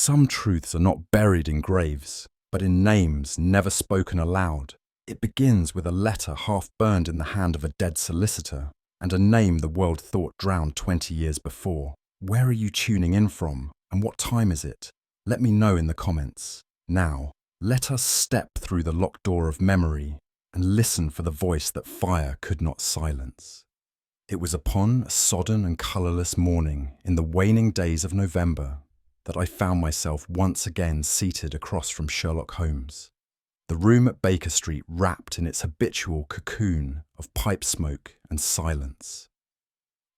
Some truths are not buried in graves, but in names never spoken aloud. It begins with a letter half burned in the hand of a dead solicitor, and a name the world thought drowned 20 years before. Where are you tuning in from, and what time is it? Let me know in the comments. Now, let us step through the locked door of memory and listen for the voice that fire could not silence. It was upon a sodden and colourless morning in the waning days of November that I found myself once again seated across from Sherlock Holmes. The room at Baker Street wrapped in its habitual cocoon of pipe smoke and silence.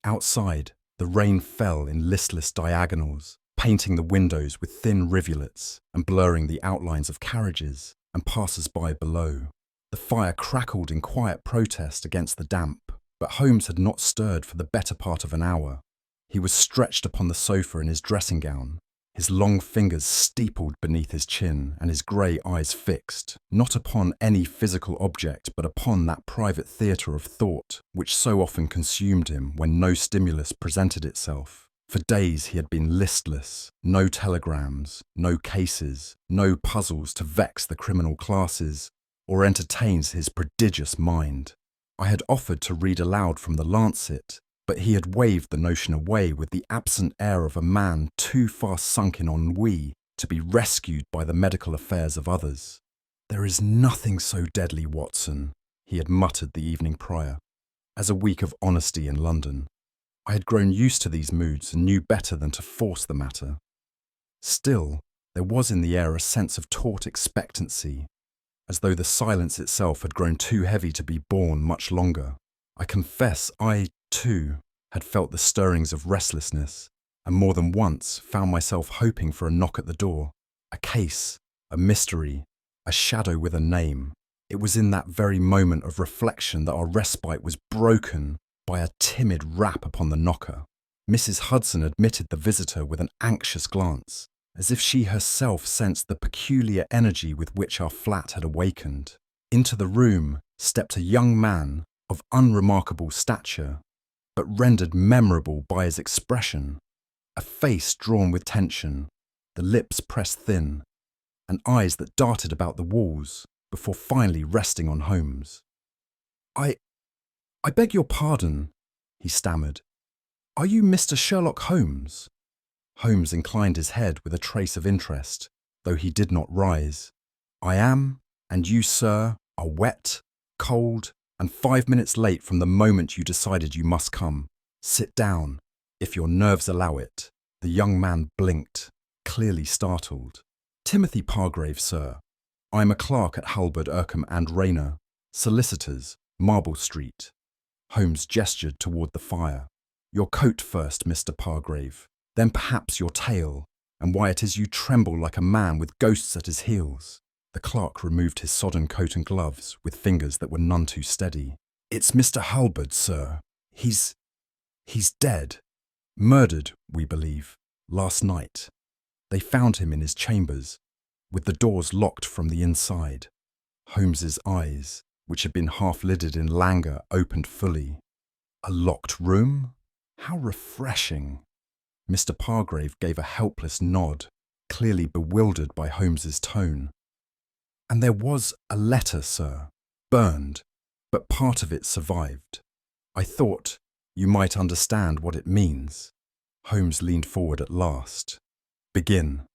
Outside, the rain fell in listless diagonals, painting the windows with thin rivulets and blurring the outlines of carriages and passers-by below. The fire crackled in quiet protest against the damp, but Holmes had not stirred for the better part of an hour. He was stretched upon the sofa in his dressing gown, his long fingers steepled beneath his chin and his grey eyes fixed, not upon any physical object but upon that private theatre of thought which so often consumed him when no stimulus presented itself. For days he had been listless, no telegrams, no cases, no puzzles to vex the criminal classes or entertain his prodigious mind. I had offered to read aloud from the Lancet, but he had waved the notion away with the absent air of a man too far sunk in ennui to be rescued by the medical affairs of others. "There is nothing so deadly, Watson," he had muttered the evening prior, as a week of honesty in London. I had grown used to these moods and knew better than to force the matter. Still, there was in the air a sense of taut expectancy, as though the silence itself had grown too heavy to be borne much longer. I confess I, too, had felt the stirrings of restlessness, and more than once found myself hoping for a knock at the door. A case, a mystery, a shadow with a name. It was in that very moment of reflection that our respite was broken by a timid rap upon the knocker. Mrs. Hudson admitted the visitor with an anxious glance, as if she herself sensed the peculiar energy with which our flat had awakened. Into the room stepped a young man of unremarkable stature, but rendered memorable by his expression, a face drawn with tension, the lips pressed thin, and eyes that darted about the walls before finally resting on Holmes. I beg your pardon," he stammered. "Are you Mr. Sherlock Holmes?" Holmes inclined his head with a trace of interest, though he did not rise. "I am, and you, sir, are wet, cold, and 5 minutes late from the moment you decided you must come. Sit down, if your nerves allow it." The young man blinked, clearly startled. "Timothy Pargrave, sir. I am a clerk at Halberd, Ercombe and Rayner, solicitors, Marble Street." Holmes gestured toward the fire. "Your coat first, Mr. Pargrave, then perhaps your tail, and why it is you tremble like a man with ghosts at his heels." The clerk removed his sodden coat and gloves with fingers that were none too steady. "It's Mr. Halberd, sir. He's dead. Murdered, we believe, last night. They found him in his chambers, with the doors locked from the inside." Holmes's eyes, which had been half-lidded in languor, opened fully. "A locked room? How refreshing!" Mr. Pargrave gave a helpless nod, clearly bewildered by Holmes's tone. "And there was a letter, sir, burned, but part of it survived. I thought you might understand what it means." Holmes leaned forward at last. "Begin."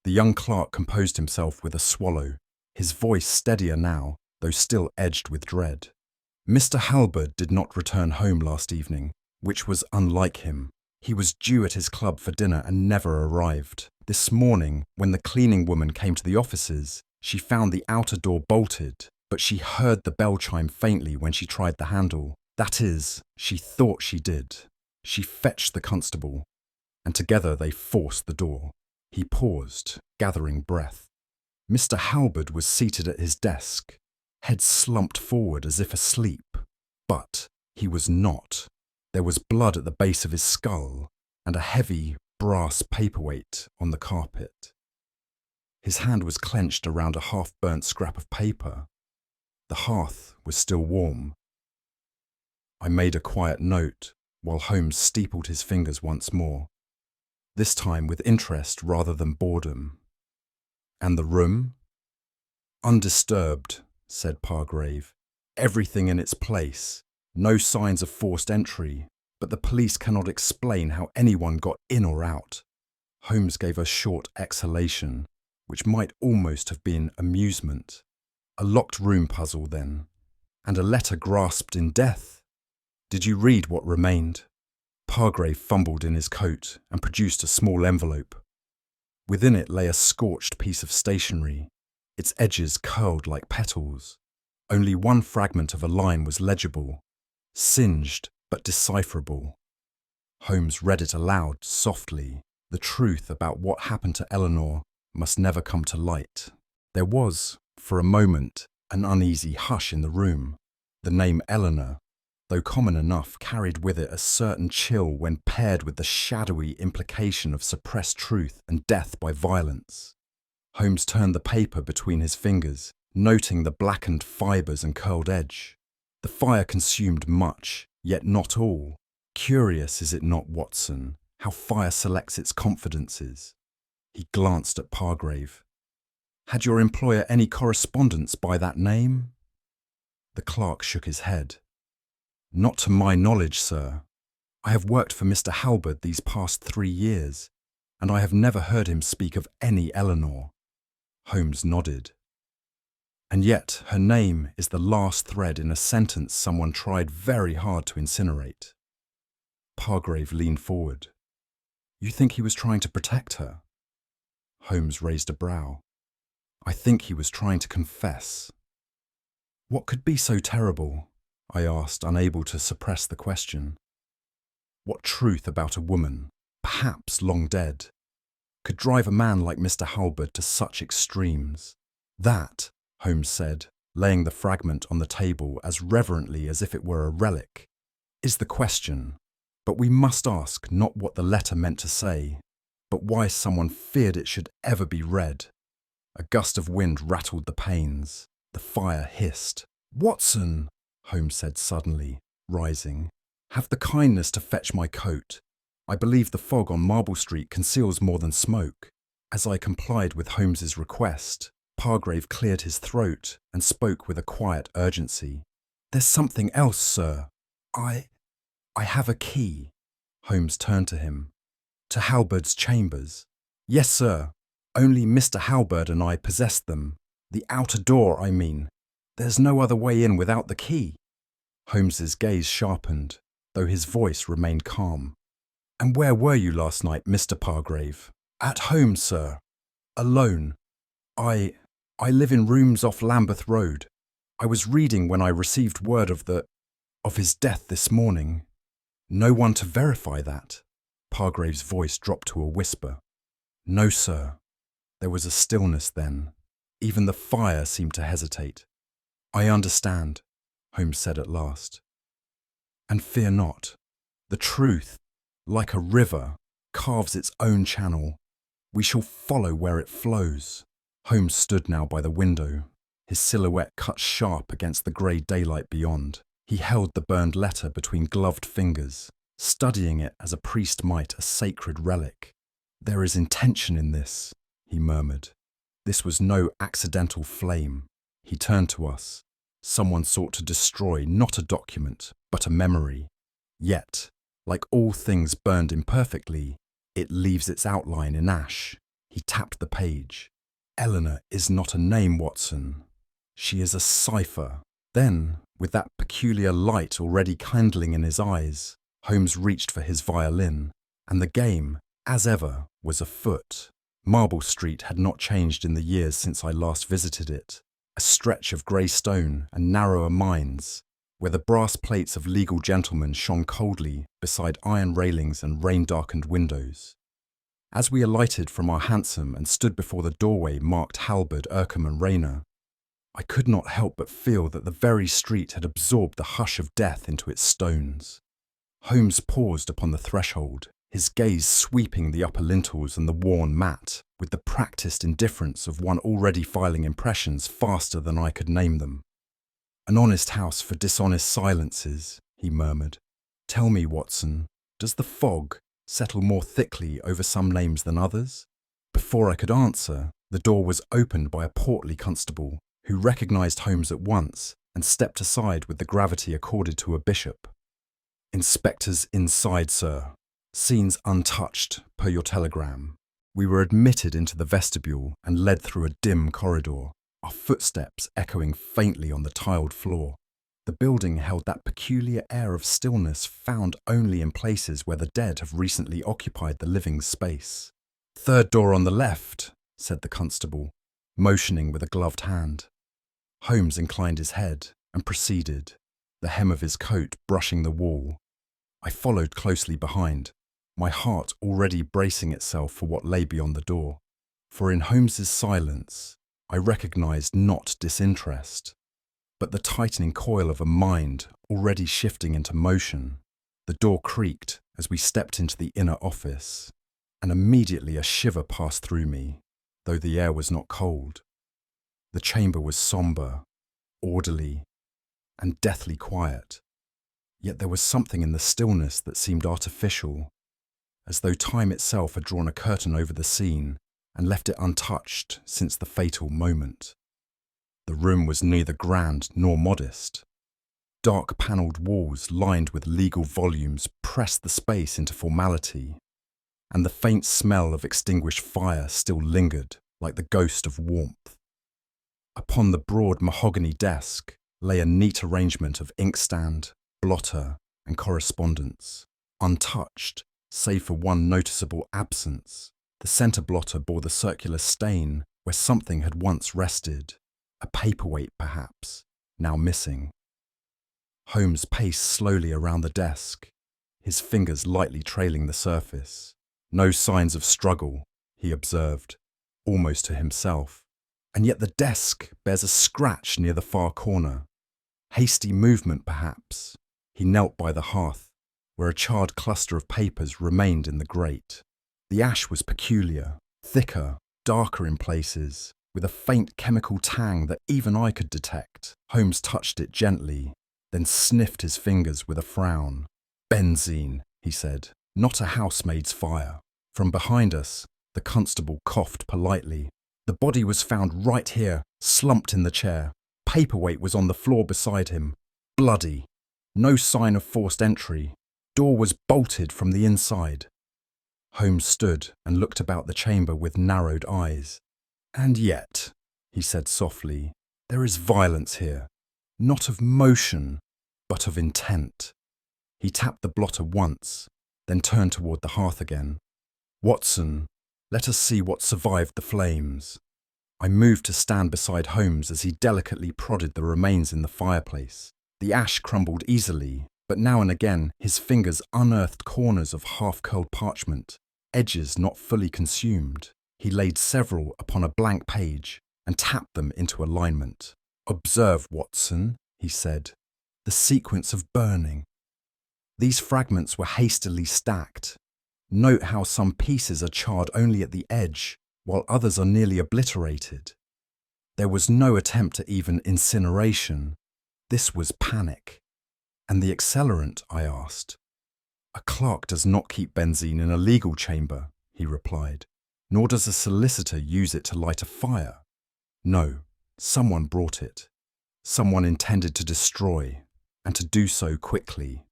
The young clerk composed himself with a swallow, his voice steadier now, though still edged with dread. "Mr. Halberd did not return home last evening, which was unlike him. He was due at his club for dinner and never arrived. This morning, when the cleaning woman came to the offices, she found the outer door bolted, but she heard the bell chime faintly when she tried the handle. That is, she thought she did. She fetched the constable, and together they forced the door." He paused, gathering breath. Mr. Halberd was seated at his desk, head slumped forward as if asleep. But he was not. There was blood at the base of his skull, and a heavy brass paperweight on the carpet. His hand was clenched around a half-burnt scrap of paper. The hearth was still warm. I made a quiet note, while Holmes steepled his fingers once more. this time with interest rather than boredom. And the room? Undisturbed, said Pargrave. Everything in its place. No signs of forced entry, but the police cannot explain how anyone got in or out. Holmes gave a short exhalation, which might almost have been amusement. A locked room puzzle, then, and a letter grasped in death. Did you read what remained? Pargrave fumbled in his coat and produced a small envelope. Within it lay a scorched piece of stationery, its edges curled like petals. Only one fragment of a line was legible, singed but decipherable. Holmes read it aloud softly. The truth about what happened to Eleanor must never come to light. There was, for a moment, an uneasy hush in the room. The name Eleanor, though common enough, carried with it a certain chill when paired with the shadowy implication of suppressed truth and death by violence. Holmes turned the paper between his fingers, noting the blackened fibres and curled edge. The fire consumed much, yet not all. Curious, is it not, Watson, how fire selects its confidences? He glanced at Pargrave. Had your employer any correspondence by that name? The clerk shook his head. Not to my knowledge, sir. I have worked for Mr. Halberd these past 3 years, and I have never heard him speak of any Eleanor. Holmes nodded. And yet her name is the last thread in a sentence someone tried very hard to incinerate. Pargrave leaned forward. You think he was trying to protect her? Holmes raised a brow. I think he was trying to confess. What could be so terrible? I asked, unable to suppress the question. What truth about a woman, perhaps long dead, could drive a man like Mr. Halberd to such extremes? That, Holmes said, laying the fragment on the table as reverently as if it were a relic, is the question. But we must ask not what the letter meant to say, but why someone feared it should ever be read. A gust of wind rattled the panes. The fire hissed. Watson, Holmes said suddenly, rising, have the kindness to fetch my coat. I believe the fog on Marble Street conceals more than smoke. As I complied with Holmes's request, Pargrave cleared his throat and spoke with a quiet urgency. There's something else, sir. I have a key. Holmes turned to him. To Halberd's chambers. Yes, sir. Only Mr. Halberd and I possessed them. The outer door, I mean. There's no other way in without the key. Holmes's gaze sharpened, though his voice remained calm. And where were you last night, Mr. Pargrave? At home, sir. Alone. I live in rooms off Lambeth Road. I was reading when I received word of his death this morning. No one to verify that. Pargrave's voice dropped to a whisper. No, sir. There was a stillness then. Even the fire seemed to hesitate. I understand, Holmes said at last. And fear not. The truth, like a river, carves its own channel. We shall follow where it flows. Holmes stood now by the window, his silhouette cut sharp against the grey daylight beyond. He held the burned letter between gloved fingers, studying it as a priest might a sacred relic. There is intention in this, he murmured. This was no accidental flame. He turned to us. Someone sought to destroy not a document, but a memory. Yet, like all things burned imperfectly, it leaves its outline in ash. He tapped the page. Eleanor is not a name, Watson. She is a cipher. Then, with that peculiar light already kindling in his eyes, Holmes reached for his violin, and the game, as ever, was afoot. Marble Street had not changed in the years since I last visited it, a stretch of grey stone and narrower mines, where the brass plates of legal gentlemen shone coldly beside iron railings and rain-darkened windows. As we alighted from our hansom and stood before the doorway marked Halberd, Ercombe and Rayner, I could not help but feel that the very street had absorbed the hush of death into its stones. Holmes paused upon the threshold, his gaze sweeping the upper lintels and the worn mat, with the practised indifference of one already filing impressions faster than I could name them. An honest house for dishonest silences, he murmured. Tell me, Watson, does the fog, settle more thickly over some names than others? Before I could answer, the door was opened by a portly constable who recognised Holmes at once and stepped aside with the gravity accorded to a bishop. "Inspectors inside, sir. Scenes untouched, per your telegram." We were admitted into the vestibule and led through a dim corridor, our footsteps echoing faintly on the tiled floor. The building held that peculiar air of stillness found only in places where the dead have recently occupied the living's space. "Third door on the left," said the constable, motioning with a gloved hand. Holmes inclined his head and proceeded, the hem of his coat brushing the wall. I followed closely behind, my heart already bracing itself for what lay beyond the door. For in Holmes's silence, I recognised not disinterest, but the tightening coil of a mind already shifting into motion. The door creaked as we stepped into the inner office, and immediately a shiver passed through me, though the air was not cold. The chamber was sombre, orderly, and deathly quiet, yet there was something in the stillness that seemed artificial, as though time itself had drawn a curtain over the scene and left it untouched since the fatal moment. The room was neither grand nor modest. Dark panelled walls lined with legal volumes pressed the space into formality, and the faint smell of extinguished fire still lingered like the ghost of warmth. Upon the broad mahogany desk lay a neat arrangement of inkstand, blotter, and correspondence, untouched, save for one noticeable absence. The centre blotter bore the circular stain where something had once rested, a paperweight perhaps, now missing. Holmes paced slowly around the desk, his fingers lightly trailing the surface. "No signs of struggle," he observed, almost to himself. "And yet the desk bears a scratch near the far corner. Hasty movement, perhaps." He knelt by the hearth, where a charred cluster of papers remained in the grate. The ash was peculiar, thicker, darker in places, with a faint chemical tang that even I could detect. Holmes touched it gently, then sniffed his fingers with a frown. "Benzene," he said, "not a housemaid's fire." From behind us, the constable coughed politely. "The body was found right here, slumped in the chair. Paperweight was on the floor beside him. Bloody. No sign of forced entry. Door was bolted from the inside." Holmes stood and looked about the chamber with narrowed eyes. "And yet," he said softly, "there is violence here, not of motion, but of intent." He tapped the blotter once, then turned toward the hearth again. "Watson, let us see what survived the flames." I moved to stand beside Holmes as he delicately prodded the remains in the fireplace. The ash crumbled easily, but now and again his fingers unearthed corners of half-curled parchment, edges not fully consumed. He laid several upon a blank page and tapped them into alignment. "Observe, Watson," he said, "the sequence of burning. These fragments were hastily stacked. Note how some pieces are charred only at the edge, while others are nearly obliterated. There was no attempt at even incineration. This was panic." "And the accelerant?" I asked. "A clerk does not keep benzene in a legal chamber," he replied, "nor does a solicitor use it to light a fire. No, someone brought it. Someone intended to destroy, and to do so quickly."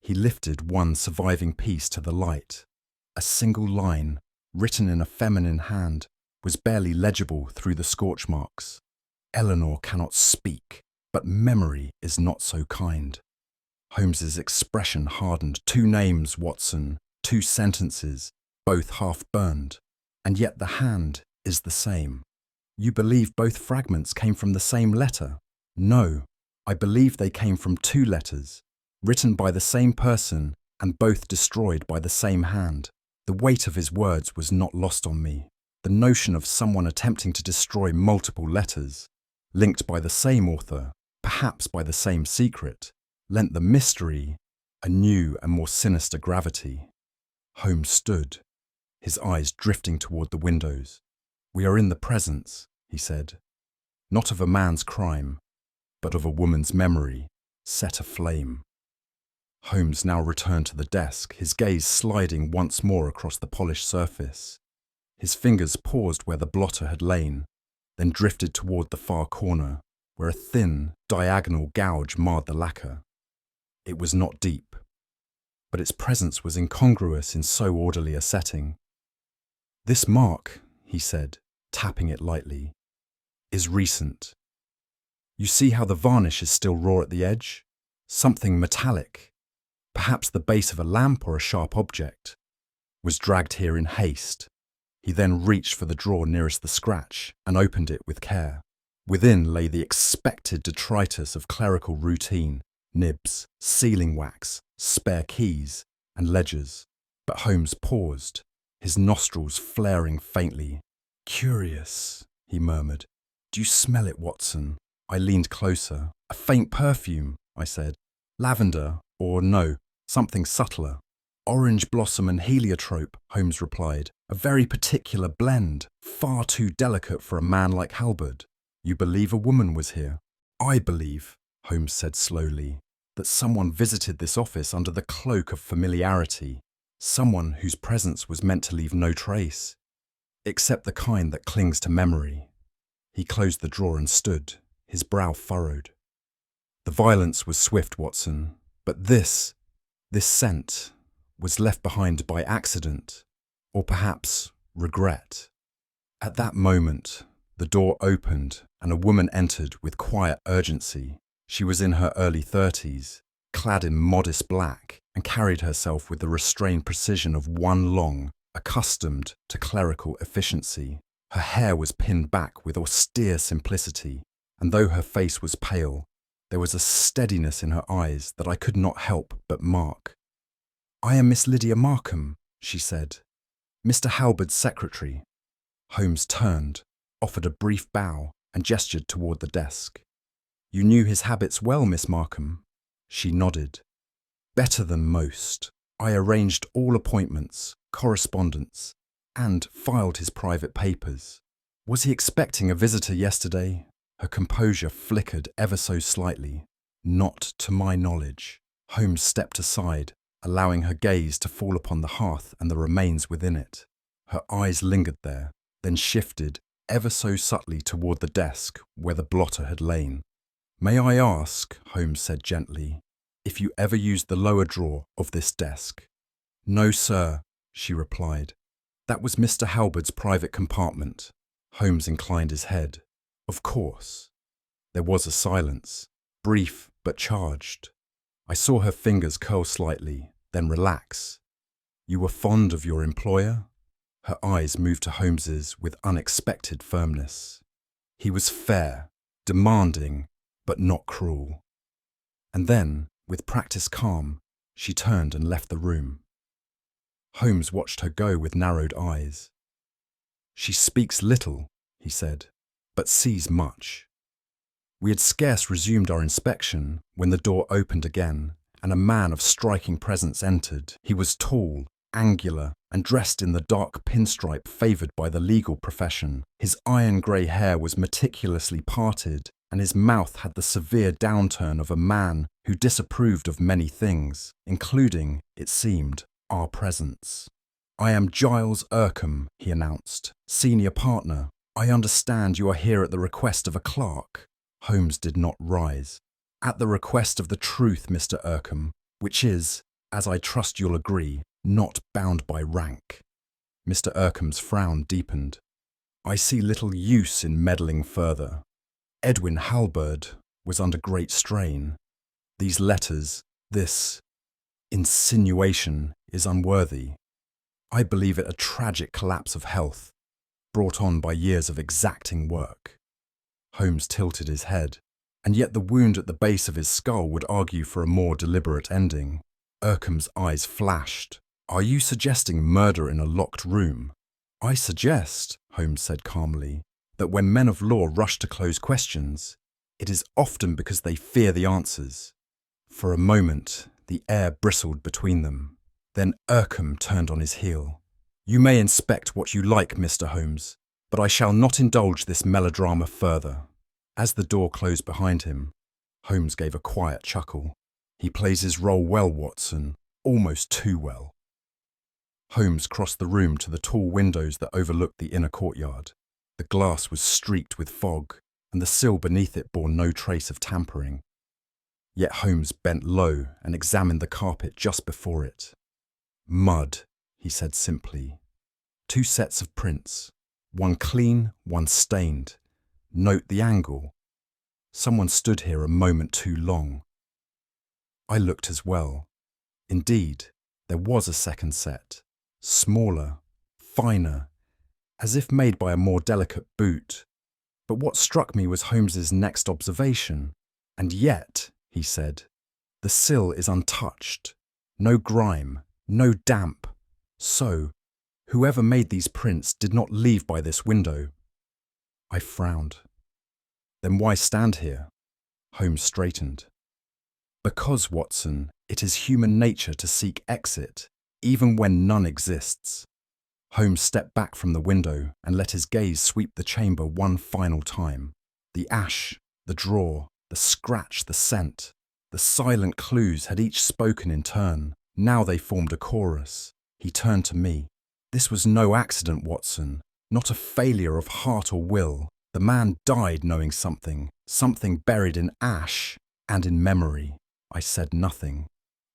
He lifted one surviving piece to the light. A single line, written in a feminine hand, was barely legible through the scorch marks. "Eleanor cannot speak, but memory is not so kind." Holmes's expression hardened. "Two names, Watson, two sentences, both half-burned, and yet the hand is the same. You believe both fragments came from the same letter?" "No, I believe they came from two letters, written by the same person and both destroyed by the same hand." The weight of his words was not lost on me. The notion of someone attempting to destroy multiple letters, linked by the same author, perhaps by the same secret, lent the mystery a new and more sinister gravity. Holmes stood, his eyes drifting toward the windows. "We are in the presence," he said, "not of a man's crime, but of a woman's memory set aflame." Holmes now returned to the desk, his gaze sliding once more across the polished surface. His fingers paused where the blotter had lain, then drifted toward the far corner, where a thin, diagonal gouge marred the lacquer. It was not deep, but its presence was incongruous in so orderly a setting. "This mark," he said, tapping it lightly, "is recent. You see how the varnish is still raw at the edge? Something metallic, perhaps the base of a lamp or a sharp object, was dragged here in haste." He then reached for the drawer nearest the scratch and opened it with care. Within lay the expected detritus of clerical routine, nibs, sealing wax, spare keys, and ledgers. But Holmes paused, his nostrils flaring faintly. "Curious," he murmured. "Do you smell it, Watson?" I leaned closer. "A faint perfume," I said. "Lavender, or no, something subtler." "Orange blossom and heliotrope," Holmes replied. "A very particular blend, far too delicate for a man like Halberd." "You believe a woman was here?" "I believe," Holmes said slowly, "that someone visited this office under the cloak of familiarity, someone whose presence was meant to leave no trace, except the kind that clings to memory." He closed the drawer and stood, his brow furrowed. "The violence was swift, Watson, but this scent was left behind by accident, or perhaps regret." At that moment, the door opened and a woman entered with quiet urgency. She was in her early 30s, clad in modest black, and carried herself with the restrained precision of one long, accustomed to clerical efficiency. Her hair was pinned back with austere simplicity, and though her face was pale, there was a steadiness in her eyes that I could not help but mark. "I am Miss Lydia Markham," she said, "Mr. Halberd's secretary." Holmes turned, offered a brief bow, and gestured toward the desk. "You knew his habits well, Miss Markham?" She nodded. "Better than most. I arranged all appointments, correspondence, and filed his private papers." "Was he expecting a visitor yesterday?" Her composure flickered ever so slightly. "Not to my knowledge." Holmes stepped aside, allowing her gaze to fall upon the hearth and the remains within it. Her eyes lingered there, then shifted ever so subtly toward the desk where the blotter had lain. "May I ask," Holmes said gently, "if you ever used the lower drawer of this desk?" "No, sir," she replied. "That was Mr. Halberd's private compartment." Holmes inclined his head. "Of course." There was a silence, brief but charged. I saw her fingers curl slightly, then relax. "You were fond of your employer?" Her eyes moved to Holmes's with unexpected firmness. He was fair, demanding, but not cruel. And then, with practiced calm, she turned and left the room. Holmes watched her go with narrowed eyes. "She speaks little," he said, "but sees much." We had scarce resumed our inspection when the door opened again, and a man of striking presence entered. He was tall, angular, and dressed in the dark pinstripe favoured by the legal profession. His iron-grey hair was meticulously parted, and his mouth had the severe downturn of a man who disapproved of many things, including, it seemed, our presence. "I am Giles Ercombe," he announced, "senior partner. I understand you are here at the request of a clerk." Holmes did not rise. "At the request of the truth, Mr. Ercombe, which is, as I trust you'll agree, not bound by rank." Mr. Ercombe's frown deepened. "I see little use in meddling further. Edwin Halberd was under great strain. These letters, this insinuation is unworthy. I believe it a tragic collapse of health, brought on by years of exacting work." Holmes tilted his head, and yet the wound at the base of his skull would argue for a more deliberate ending. Ercombe's eyes flashed. "Are you suggesting murder in a locked room?" "I suggest," Holmes said calmly, "that when men of law rush to close questions, it is often because they fear the answers." For a moment, the air bristled between them. Then Ercombe turned on his heel. "You may inspect what you like, Mr. Holmes, but I shall not indulge this melodrama further." As the door closed behind him, Holmes gave a quiet chuckle. He plays his role well, Watson, almost too well. Holmes crossed the room to the tall windows that overlooked the inner courtyard. The glass was streaked with fog, and the sill beneath it bore no trace of tampering. Yet Holmes bent low and examined the carpet just before it. Mud, he said simply. 2 sets of prints, one clean, one stained. Note the angle. Someone stood here a moment too long. I looked as well. Indeed, there was a second set, smaller, finer, as if made by a more delicate boot. But what struck me was Holmes's next observation. And yet, he said, the sill is untouched. No grime, no damp. So, whoever made these prints did not leave by this window. I frowned. Then why stand here? Holmes straightened. Because, Watson, it is human nature to seek exit, even when none exists. Holmes stepped back from the window and let his gaze sweep the chamber one final time. The ash, the drawer, the scratch, the scent. The silent clues had each spoken in turn. Now they formed a chorus. He turned to me. This was no accident, Watson, not a failure of heart or will. The man died knowing something, something buried in ash and in memory. I said nothing.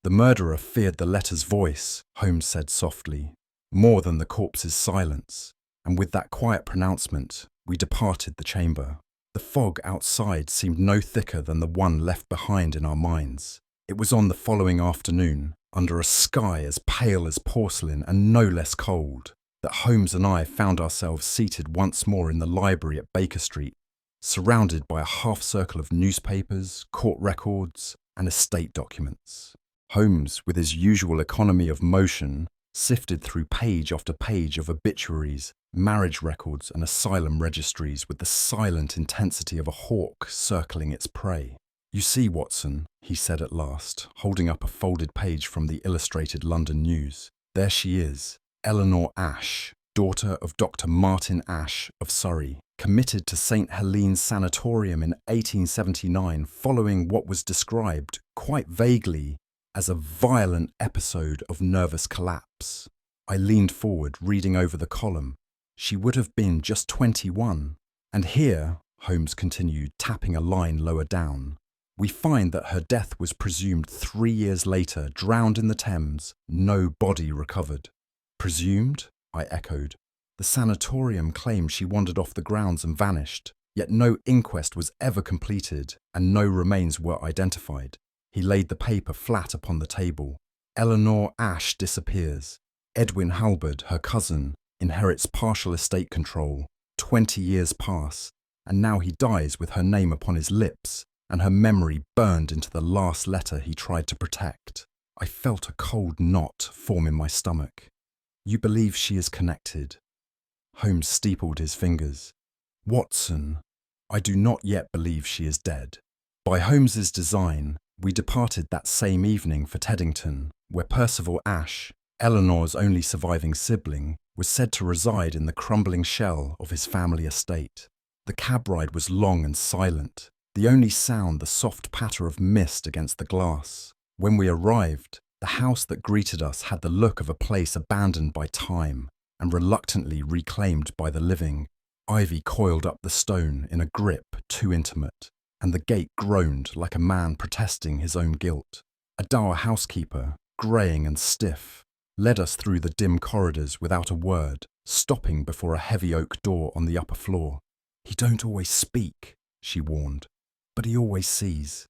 The murderer feared the letter's voice, Holmes said softly, more than the corpse's silence. And with that quiet pronouncement, we departed the chamber. The fog outside seemed no thicker than the one left behind in our minds. It was on the following afternoon, under a sky as pale as porcelain and no less cold, that Holmes and I found ourselves seated once more in the library at Baker Street, surrounded by a half-circle of newspapers, court records, and estate documents. Holmes, with his usual economy of motion, sifted through page after page of obituaries, marriage records, and asylum registries with the silent intensity of a hawk circling its prey. You see, Watson, he said at last, holding up a folded page from the Illustrated London News. There she is, Eleanor Ash, daughter of Dr. Martin Ash of Surrey, committed to St. Helene's Sanatorium in 1879 following what was described, quite vaguely, as a violent episode of nervous collapse. I leaned forward, reading over the column. She would have been just 21. And here, Holmes continued, tapping a line lower down, we find that her death was presumed 3 years later, drowned in the Thames, no body recovered. Presumed? I echoed. The sanatorium claimed she wandered off the grounds and vanished, yet no inquest was ever completed and no remains were identified. He laid the paper flat upon the table. Eleanor Ash disappears. Edwin Halberd, her cousin, inherits partial estate control. 20 years pass, and now he dies with her name upon his lips and her memory burned into the last letter he tried to protect. I felt a cold knot form in my stomach. You believe she is connected? Holmes steepled his fingers. Watson, I do not yet believe she is dead. By Holmes's design, we departed that same evening for Teddington, where Percival Ash, Eleanor's only surviving sibling, was said to reside in the crumbling shell of his family estate. The cab ride was long and silent, the only sound the soft patter of mist against the glass. When we arrived, the house that greeted us had the look of a place abandoned by time and reluctantly reclaimed by the living. Ivy coiled up the stone in a grip too intimate, and the gate groaned like a man protesting his own guilt. A dour housekeeper, greying and stiff, led us through the dim corridors without a word, stopping before a heavy oak door on the upper floor. He don't always speak, she warned, but he always sees.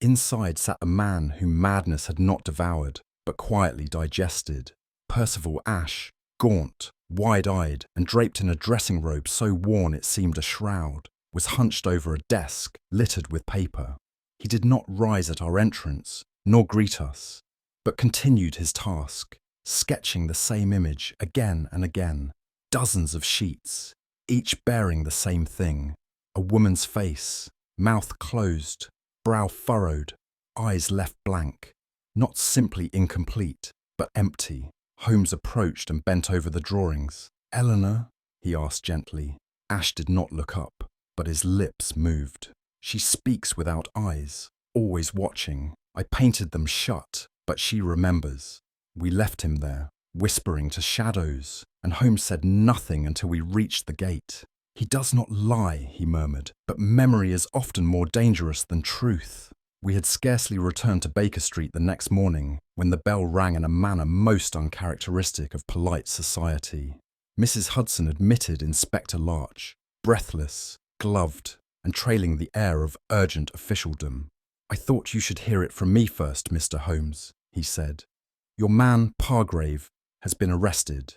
Inside sat a man whom madness had not devoured, but quietly digested. Percival Ash, gaunt, wide-eyed, and draped in a dressing robe so worn it seemed a shroud, was hunched over a desk littered with paper. He did not rise at our entrance, nor greet us, but continued his task, sketching the same image again and again, dozens of sheets, each bearing the same thing, a woman's face, mouth closed, brow furrowed, eyes left blank, not simply incomplete, but empty. Holmes approached and bent over the drawings. Eleanor, he asked gently. Ash did not look up, but his lips moved. She speaks without eyes, always watching, I painted them shut, but she remembers. We left him there, whispering to shadows, and Holmes said nothing until we reached the gate. He does not lie, he murmured, but memory is often more dangerous than truth. We had scarcely returned to Baker Street the next morning when the bell rang in a manner most uncharacteristic of polite society. Mrs. Hudson admitted Inspector Larch, breathless, gloved, and trailing the air of urgent officialdom. "I thought you should hear it from me first, Mr. Holmes," he said. "Your man, Pargrave, has been arrested."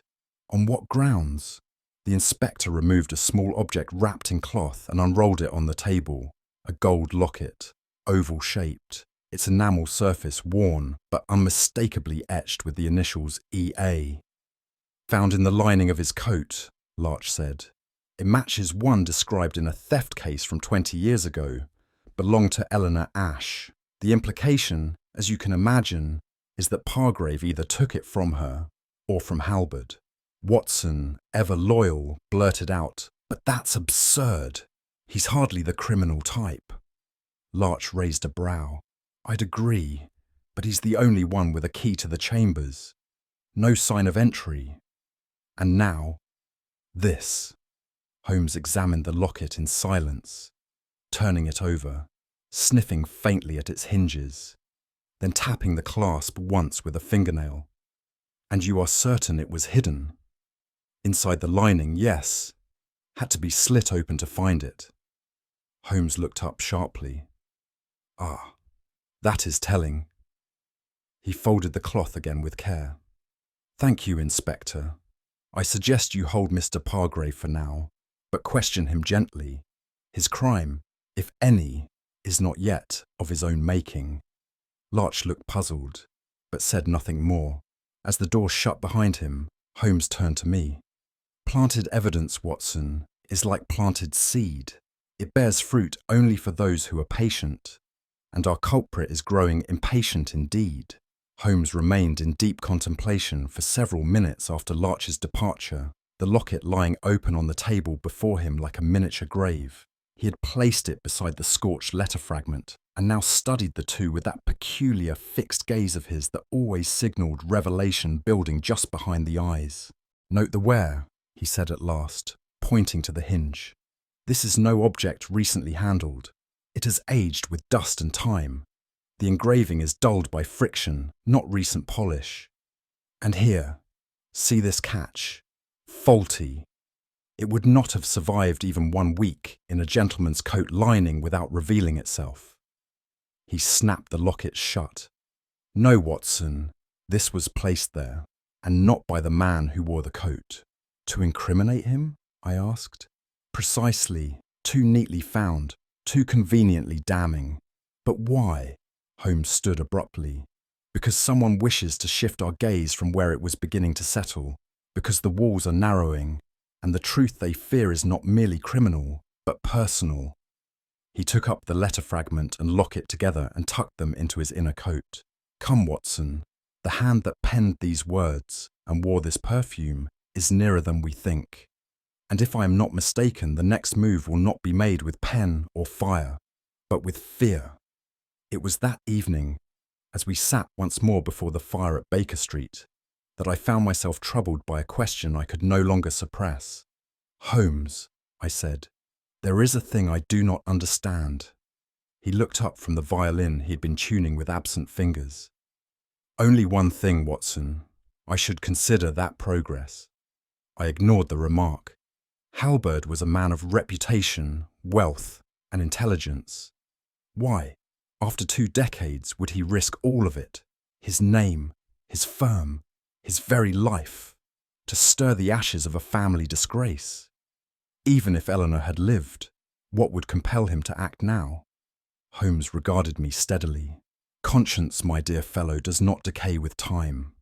"On what grounds?" The inspector removed a small object wrapped in cloth and unrolled it on the table, a gold locket, oval-shaped, its enamel surface worn but unmistakably etched with the initials EA. "Found in the lining of his coat," Larch said. "It matches one described in a theft case from 20 years ago. Belonged to Eleanor Ash. The implication, as you can imagine, is that Pargrave either took it from her or from Halberd." Watson, ever loyal, blurted out, "But that's absurd. He's hardly the criminal type." Larch raised a brow. "I'd agree, but he's the only one with a key to the chambers. No sign of entry. And now, this." Holmes examined the locket in silence, turning it over, sniffing faintly at its hinges, then tapping the clasp once with a fingernail. "And you are certain it was hidden?" "Inside the lining, yes. Had to be slit open to find it." Holmes looked up sharply. "Ah, that is telling." He folded the cloth again with care. "Thank you, Inspector. I suggest you hold Mr. Pargrave for now, but question him gently. His crime, if any, is not yet of his own making." Larch looked puzzled, but said nothing more. As the door shut behind him, Holmes turned to me. "Planted evidence, Watson, is like planted seed. It bears fruit only for those who are patient, and our culprit is growing impatient indeed." Holmes remained in deep contemplation for several minutes after Larch's departure, the locket lying open on the table before him like a miniature grave. He had placed it beside the scorched letter fragment, and now studied the two with that peculiar fixed gaze of his that always signalled revelation building just behind the eyes. "Note the wear," he said at last, pointing to the hinge. "This is no object recently handled. It has aged with dust and time. The engraving is dulled by friction, not recent polish. And here, see this catch. Faulty. It would not have survived even 1 week in a gentleman's coat lining without revealing itself." He snapped the locket shut. "No, Watson, this was placed there, and not by the man who wore the coat." "To incriminate him?" I asked. "Precisely. Too neatly found, too conveniently damning. But why?" Holmes stood abruptly. "Because someone wishes to shift our gaze from where it was beginning to settle, because the walls are narrowing, and the truth they fear is not merely criminal, but personal." He took up the letter fragment and locket together and tucked them into his inner coat. "Come, Watson, the hand that penned these words and wore this perfume is nearer than we think. And if I am not mistaken, the next move will not be made with pen or fire, but with fear." It was that evening, as we sat once more before the fire at Baker Street, that I found myself troubled by a question I could no longer suppress. "Holmes," I said, "there is a thing I do not understand." He looked up from the violin he had been tuning with absent fingers. "Only one thing, Watson. I should consider that progress." I ignored the remark. Halberd was a man of reputation, wealth, and intelligence. Why, after 2 decades, would he risk all of it? His name, his firm, his very life, to stir the ashes of a family disgrace? Even if Eleanor had lived, what would compel him to act now? Holmes regarded me steadily. "Conscience, my dear fellow, does not decay with time.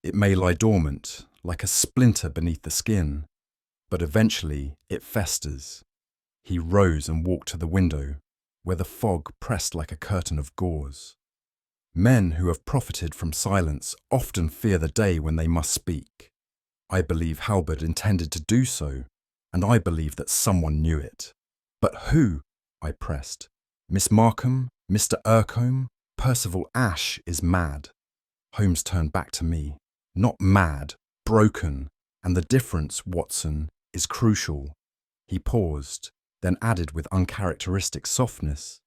It may lie dormant, like a splinter beneath the skin, but eventually it festers." He rose and walked to the window, where the fog pressed like a curtain of gauze. "Men who have profited from silence often fear the day when they must speak. I believe Halberd intended to do so, and I believe that someone knew it." "But who?" I pressed. "Miss Markham? Mr. Ercombe? Percival Ash is mad. Holmes turned back to me. Not mad, broken, and the difference, Watson, is crucial. He paused, then added with uncharacteristic softness,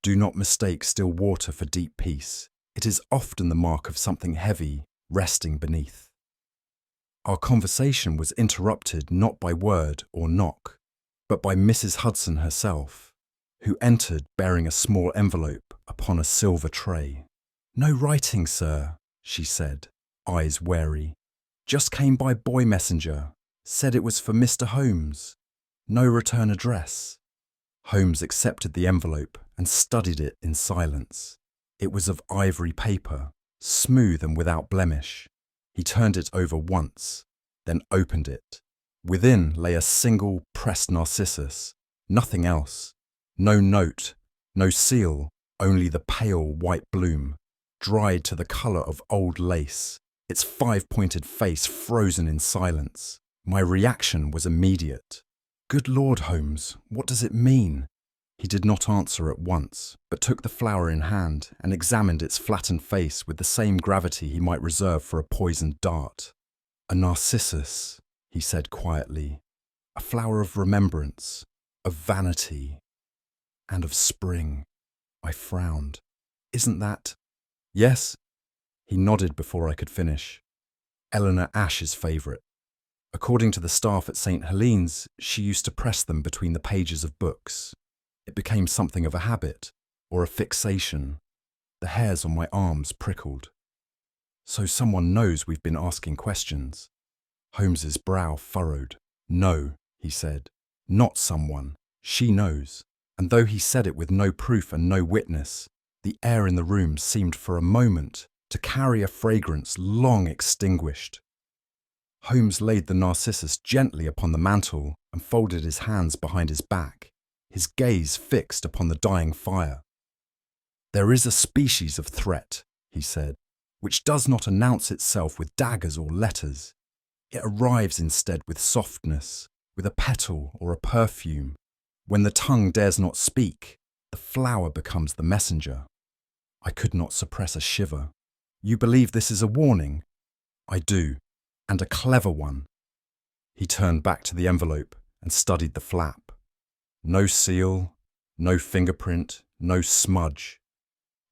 "Do not mistake still water for deep peace. It is often the mark of something heavy resting beneath." Our conversation was interrupted not by word or knock, but by Mrs. Hudson herself, who entered bearing a small envelope upon a silver tray. "No writing, sir," she said, eyes wary. "Just came by boy messenger. Said it was for Mr. Holmes. No return address." Holmes accepted the envelope and studied it in silence. It was of ivory paper, smooth and without blemish. He turned it over once, then opened it. Within lay a single pressed narcissus, nothing else. No note, no seal, only the pale white bloom, dried to the colour of old lace, its five-pointed face frozen in silence. My reaction was immediate. "Good Lord, Holmes, what does it mean?" He did not answer at once, but took the flower in hand and examined its flattened face with the same gravity he might reserve for a poisoned dart. "A narcissus," he said quietly, "a flower of remembrance, of vanity, and of spring." I frowned. "Isn't that—" "Yes." He nodded before I could finish. "Eleanor Ash's favourite. According to the staff at St. Helene's, she used to press them between the pages of books. It became something of a habit, or a fixation. The hairs on my arms prickled. So someone knows we've been asking questions." Holmes's brow furrowed. "No," he said, "not someone. She knows." And though he said it with no proof and no witness, the air in the room seemed for a moment to carry a fragrance long extinguished. Holmes laid the narcissus gently upon the mantel and folded his hands behind his back, his gaze fixed upon the dying fire. "There is a species of threat," he said, "which does not announce itself with daggers or letters. It arrives instead with softness, with a petal or a perfume. When the tongue dares not speak, the flower becomes the messenger." I could not suppress a shiver. "You believe this is a warning?" "I do, and a clever one." He turned back to the envelope and studied the flap. No seal, no fingerprint, no smudge.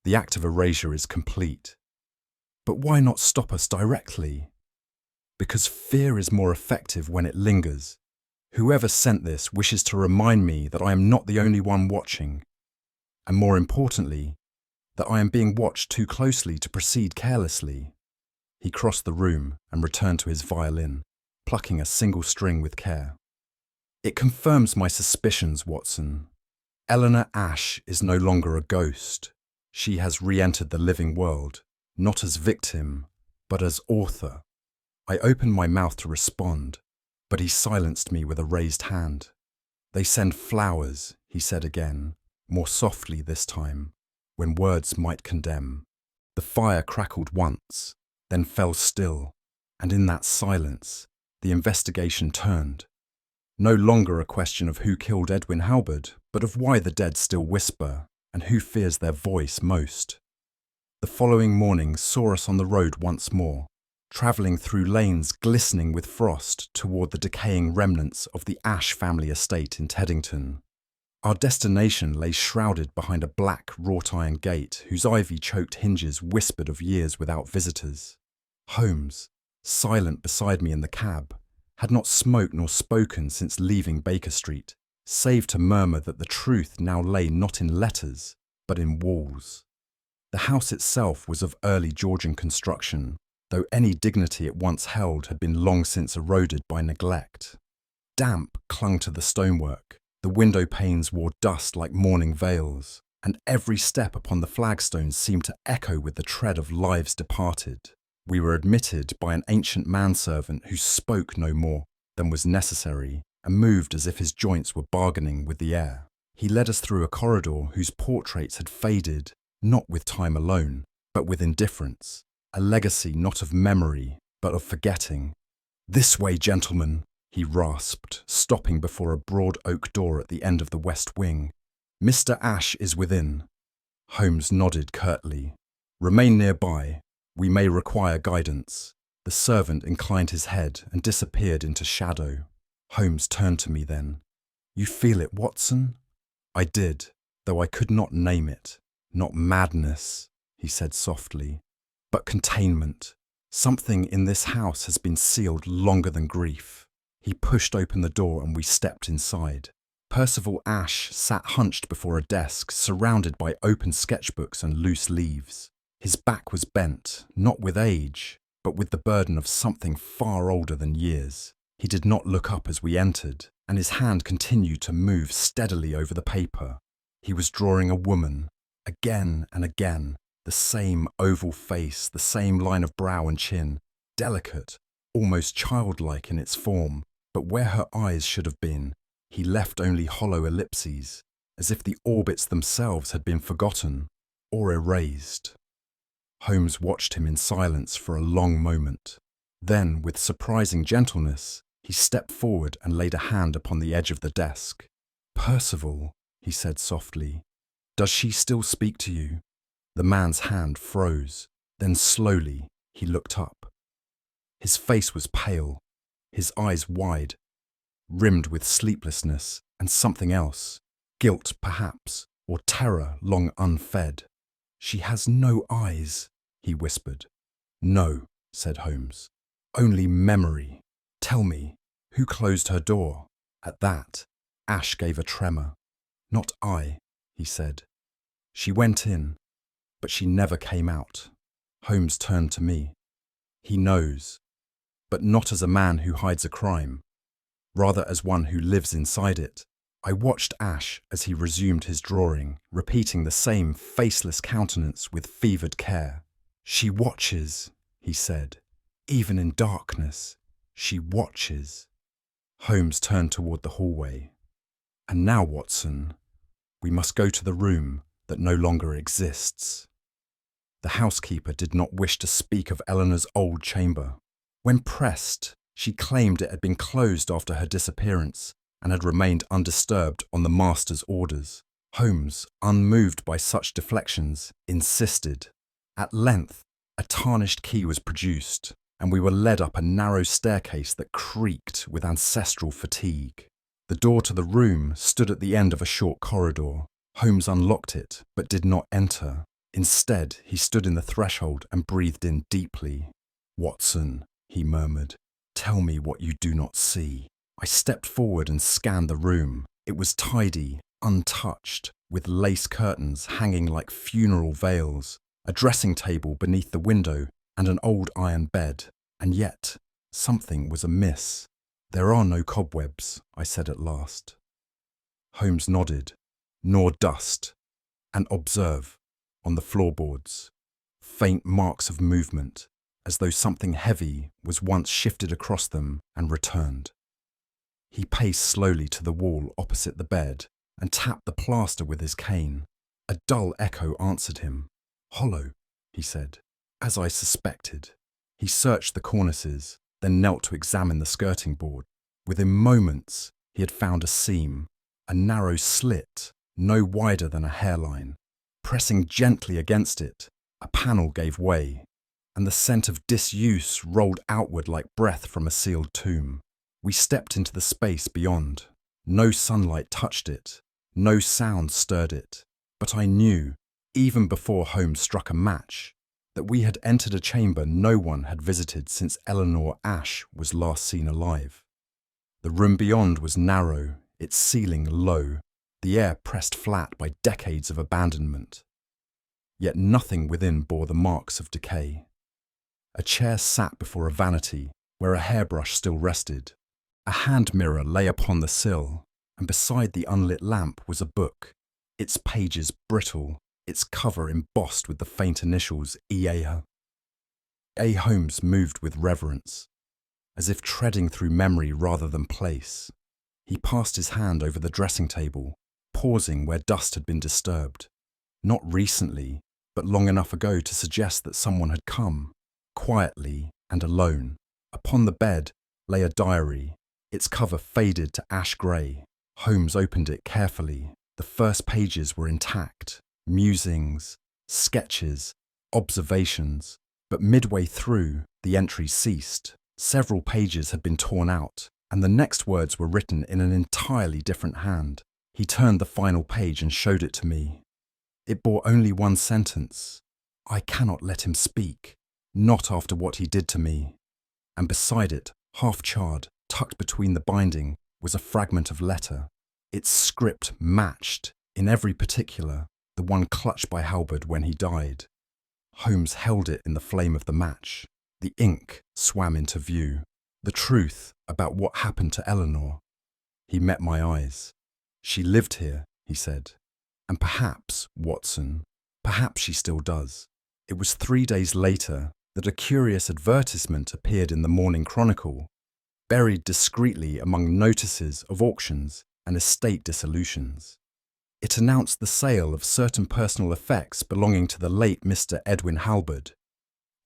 The act of erasure is complete. But why not stop us directly? Because fear is more effective when it lingers. Whoever sent this wishes to remind me that I am not the only one watching, and more importantly, that I am being watched too closely to proceed carelessly. He crossed the room and returned to his violin, plucking a single string with care. "It confirms my suspicions, Watson. Eleanor Ash is no longer a ghost. She has re-entered the living world, not as victim, but as author." I opened my mouth to respond, but he silenced me with a raised hand. "They send flowers," he said again, more softly this time, "when words might condemn." The fire crackled once, then fell still, and in that silence, the investigation turned. No longer a question of who killed Edwin Halberd, but of why the dead still whisper, and who fears their voice most. The following morning saw us on the road once more, travelling through lanes glistening with frost toward the decaying remnants of the Ash family estate in Teddington. Our destination lay shrouded behind a black wrought-iron gate whose ivy-choked hinges whispered of years without visitors. Holmes, silent beside me in the cab, had not smoked nor spoken since leaving Baker Street, save to murmur that the truth now lay not in letters, but in walls. The house itself was of early Georgian construction, though any dignity it once held had been long since eroded by neglect. Damp clung to the stonework, the window panes wore dust like mourning veils, and every step upon the flagstones seemed to echo with the tread of lives departed. We were admitted by an ancient manservant who spoke no more than was necessary, and moved as if his joints were bargaining with the air. He led us through a corridor whose portraits had faded, not with time alone, but with indifference, a legacy not of memory, but of forgetting. "This way, gentlemen," he rasped, stopping before a broad oak door at the end of the west wing. "Mr. Ash is within." Holmes nodded curtly. "Remain nearby. We may require guidance." The servant inclined his head and disappeared into shadow. Holmes turned to me then. "You feel it, Watson?" I did, though I could not name it. "Not madness," he said softly, "but containment. Something in this house has been sealed longer than grief." He pushed open the door and we stepped inside. Percival Ash sat hunched before a desk, surrounded by open sketchbooks and loose leaves. His back was bent, not with age, but with the burden of something far older than years. He did not look up as we entered, and his hand continued to move steadily over the paper. He was drawing a woman, again and again, the same oval face, the same line of brow and chin, delicate, almost childlike in its form, but where her eyes should have been, he left only hollow ellipses, as if the orbits themselves had been forgotten or erased. Holmes watched him in silence for a long moment. Then, with surprising gentleness, he stepped forward and laid a hand upon the edge of the desk. "Percival," he said softly, "does she still speak to you?" The man's hand froze. Then slowly he looked up. His face was pale, his eyes wide, rimmed with sleeplessness and something else, guilt perhaps, or terror long unfed. "She has no eyes," he whispered. "No," said Holmes, "only memory. Tell me, who closed her door?" At that, Ash gave a tremor. "Not I," he said. "She went in, but she never came out." Holmes turned to me. "He knows, but not as a man who hides a crime, rather as one who lives inside it." I watched Ash as he resumed his drawing, repeating the same faceless countenance with fevered care. "She watches," he said. "Even in darkness, she watches." Holmes turned toward the hallway. "And now, Watson, we must go to the room that no longer exists." The housekeeper did not wish to speak of Eleanor's old chamber. When pressed, she claimed it had been closed after her disappearance and had remained undisturbed on the master's orders. Holmes, unmoved by such deflections, insisted. At length, a tarnished key was produced, and we were led up a narrow staircase that creaked with ancestral fatigue. The door to the room stood at the end of a short corridor. Holmes unlocked it, but did not enter. Instead, he stood in the threshold and breathed in deeply. "Watson," he murmured, "tell me what you do not see." I stepped forward and scanned the room. It was tidy, untouched, with lace curtains hanging like funeral veils, a dressing table beneath the window, and an old iron bed. And yet, something was amiss. "There are no cobwebs," I said at last. Holmes nodded. "Nor dust. And observe, on the floorboards, faint marks of movement, as though something heavy was once shifted across them and returned." He paced slowly to the wall opposite the bed and tapped the plaster with his cane. A dull echo answered him. "Hollow," he said, "as I suspected." He searched the cornices, then knelt to examine the skirting board. Within moments, he had found a seam, a narrow slit, no wider than a hairline. Pressing gently against it, a panel gave way, and the scent of disuse rolled outward like breath from a sealed tomb. We stepped into the space beyond. No sunlight touched it, no sound stirred it, but I knew, even before Holmes struck a match, that we had entered a chamber no one had visited since Eleanor Ash was last seen alive. The room beyond was narrow, its ceiling low, the air pressed flat by decades of abandonment. Yet nothing within bore the marks of decay. A chair sat before a vanity, where a hairbrush still rested. A hand mirror lay upon the sill, and beside the unlit lamp was a book, its pages brittle, its cover embossed with the faint initials E.A. A. Holmes moved with reverence, as if treading through memory rather than place. He passed his hand over the dressing table, pausing where dust had been disturbed. Not recently, but long enough ago to suggest that someone had come, quietly and alone. Upon the bed lay a diary, its cover faded to ash grey. Holmes opened it carefully. The first pages were intact, musings, sketches, observations, but midway through, the entry ceased. Several pages had been torn out, and the next words were written in an entirely different hand. He turned the final page and showed it to me. It bore only one sentence. "I cannot let him speak, not after what he did to me." And beside it, half charred, tucked between the binding, was a fragment of letter. Its script matched, in every particular, the one clutched by Halberd when he died. Holmes held it in the flame of the match. The ink swam into view. The truth about what happened to Eleanor. He met my eyes. "She lived here," he said. "And perhaps, Watson, perhaps she still does." It was 3 days later that a curious advertisement appeared in the Morning Chronicle, buried discreetly among notices of auctions and estate dissolutions. It announced the sale of certain personal effects belonging to the late Mr. Edwin Halberd,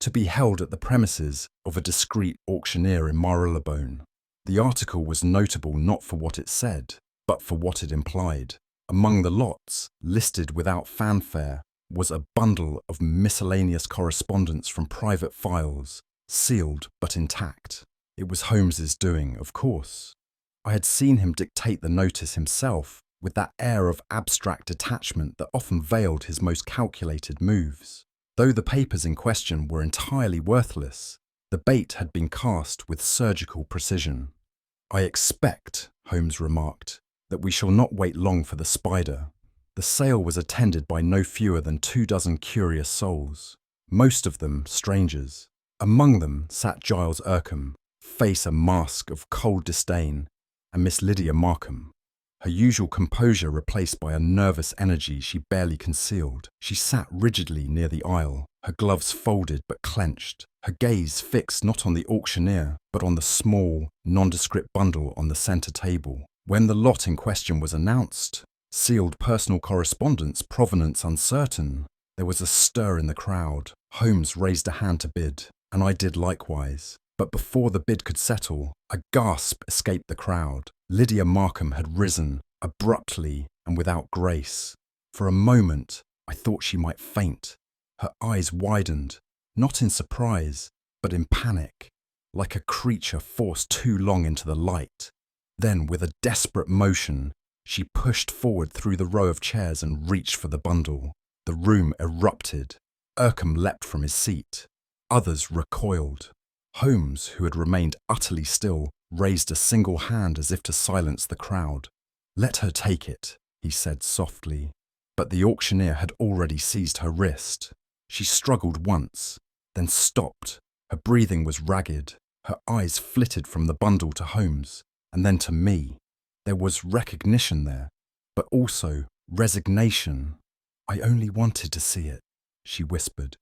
to be held at the premises of a discreet auctioneer in Marylebone. The article was notable not for what it said, but for what it implied. Among the lots, listed without fanfare, was a bundle of miscellaneous correspondence from private files, sealed but intact. It was Holmes's doing, of course. I had seen him dictate the notice himself, with that air of abstract detachment that often veiled his most calculated moves. Though the papers in question were entirely worthless, the bait had been cast with surgical precision. "I expect," Holmes remarked, "that we shall not wait long for the spider." The sale was attended by no fewer than 24 curious souls, most of them strangers. Among them sat Giles Ercombe, face a mask of cold disdain, and Miss Lydia Markham, her usual composure replaced by a nervous energy she barely concealed. She sat rigidly near the aisle, her gloves folded but clenched, her gaze fixed not on the auctioneer, but on the small, nondescript bundle on the centre table. When the lot in question was announced, sealed personal correspondence, provenance uncertain, there was a stir in the crowd. Holmes raised a hand to bid, and I did likewise. But before the bid could settle, a gasp escaped the crowd. Lydia Markham had risen, abruptly and without grace. For a moment, I thought she might faint. Her eyes widened, not in surprise, but in panic, like a creature forced too long into the light. Then, with a desperate motion, she pushed forward through the row of chairs and reached for the bundle. The room erupted. Ercombe leapt from his seat. Others recoiled. Holmes, who had remained utterly still, raised a single hand as if to silence the crowd. "Let her take it," he said softly. But the auctioneer had already seized her wrist. She struggled once, then stopped. Her breathing was ragged. Her eyes flitted from the bundle to Holmes, and then to me. There was recognition there, but also resignation. "I only wanted to see it," she whispered.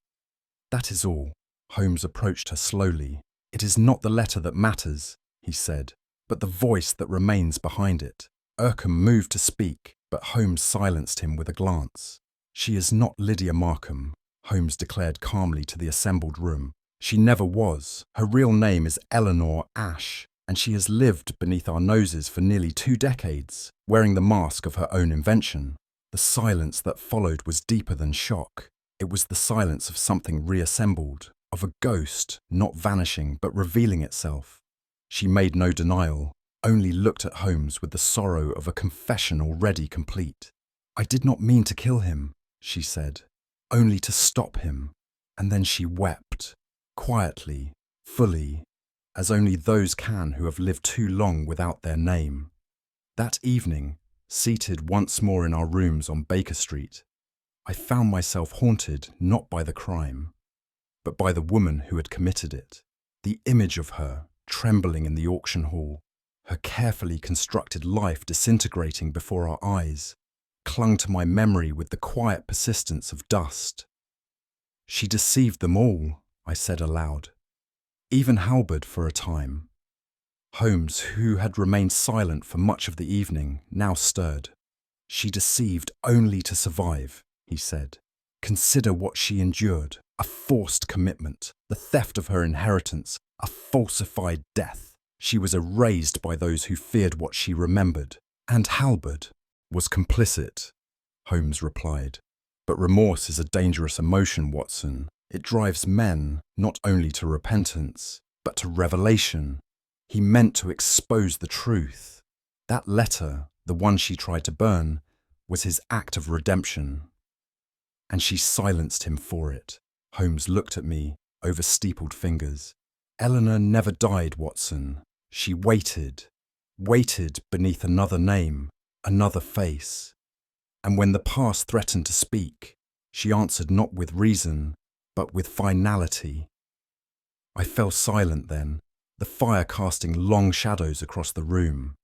"That is all." Holmes approached her slowly. "It is not the letter that matters," he said, "but the voice that remains behind it." Ercombe moved to speak, but Holmes silenced him with a glance. "She is not Lydia Markham," Holmes declared calmly to the assembled room. "She never was. Her real name is Eleanor Ash, and she has lived beneath our noses for nearly 2 decades, wearing the mask of her own invention." The silence that followed was deeper than shock. It was the silence of something reassembled, of a ghost not vanishing but revealing itself. She made no denial, only looked at Holmes with the sorrow of a confession already complete. "I did not mean to kill him," she said, "only to stop him." And then she wept, quietly, fully, as only those can who have lived too long without their name. That evening, seated once more in our rooms on Baker Street, I found myself haunted not by the crime, but by the woman who had committed it. The image of her, trembling in the auction hall, her carefully constructed life disintegrating before our eyes, clung to my memory with the quiet persistence of dust. "She deceived them all," I said aloud. "Even Halberd for a time." Holmes, who had remained silent for much of the evening, now stirred. "She deceived only to survive," he said. "Consider what she endured. A forced commitment, the theft of her inheritance, a falsified death. She was erased by those who feared what she remembered. And Halberd was complicit," Holmes replied. But remorse is a dangerous emotion, Watson. It drives men not only to repentance, but to revelation. He meant to expose the truth. That letter, the one she tried to burn, was his act of redemption. And she silenced him for it. Holmes looked at me over steepled fingers. Eleanor never died, Watson. She waited beneath another name, another face. And when the past threatened to speak, she answered not with reason, but with finality. I fell silent then, the fire casting long shadows across the room.